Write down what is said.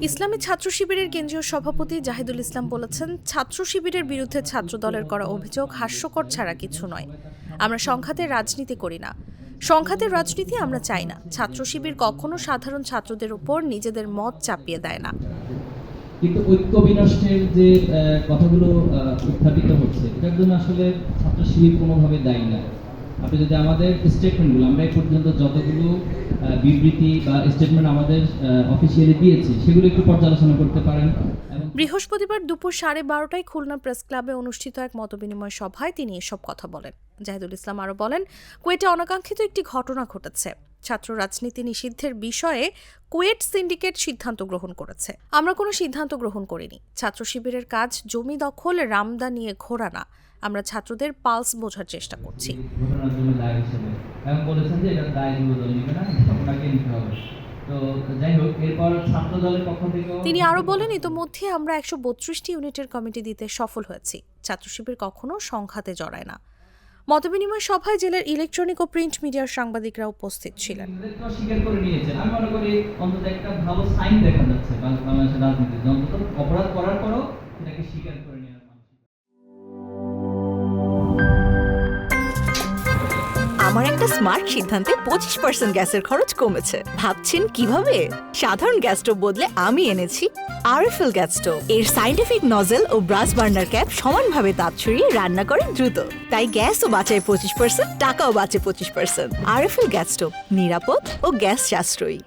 ইসলামী ছাত্র শিবিরের কেন্দ্রীয় সভাপতি জাহিদুল ইসলাম বলেছেন, ছাত্র শিবিরের বিরুদ্ধে ছাত্র দলের করা অভিযোগ হাস্যকর ছাড়া কিছু নয়। আমরা সংঘাতের রাজনীতি করি না, সংঘাতের রাজনীতি আমরা চাই না। ছাত্র শিবির কখনো সাধারণ ছাত্রদের উপর নিজেদের মত চাপিয়ে দেয় না। কিন্তু ঐক্য বিনষ্টের যে কথাগুলো উত্থাপিত হচ্ছে, এটার জন্য আসলে ছাত্র শিবির কোনোভাবে দায়ী না। আপনি যদি আমাদের স্টেটমেন্টগুলো, আমরা এই পর্যন্ত যতগুলো বিবৃতি বা স্টেটমেন্ট আমাদের অফিসিয়ালি দিয়েছি, সেগুলো একটু পর্যালোচনা করতে পারেন। বৃহস্পতিবার দুপুর 12:30টায় খুলনা প্রেস ক্লাবে অনুষ্ঠিত এক মতবিনিময় সভায় তিনি এসব কথা বলেন। জাহিদুল ইসলাম আরও বলেন, কুয়েটে অনাকাঙ্ক্ষিত একটি ঘটনা ঘটেছে। ছাত্র রাজনীতি নিষিদ্ধের বিষয়ে কুয়েট সিন্ডিকেট সিদ্ধান্ত গ্রহণ করেছে। আমরা কোনো সিদ্ধান্ত গ্রহণ করিনি। ছাত্র শিবিরের কাজ জমি দখল, রামদা নিয়ে ঘোরা না। আমরা ছাত্রদের পালস বোঝার চেষ্টা করছি। তিনি আরও বলেন, ইতোমধ্যে আমরা 132টি ইউনিটের কমিটি দিতে সফল হয়েছি। ছাত্র শিবির কখনো সংঘাতে জড়ায় না। মতবিনিময় সভায় জেলার ইলেকট্রনিক ও প্রিন্ট মিডিয়ার সাংবাদিকরা উপস্থিত ছিলেন। আমার একটা স্মার্ট সিদ্ধান্তে 25% গ্যাসের খরচ কমেছে। ভাবছেন কিভাবে? সাধারণ গ্যাস স্টোভ বদলে আমি এনেছি আরএফএল গ্যাস স্টোভ। এর সাইন্টিফিক নজল ও ব্রাস বার্নার ক্যাপ সমানভাবে তাপ ছড়িয়ে রান্না করে দ্রুত। তাই গ্যাসও বাঁচায় 25%, টাকাও বাঁচে 25%। আরএফএল গ্যাস স্টোভ নিরাপদ ও গ্যাস সাশ্রয়ী।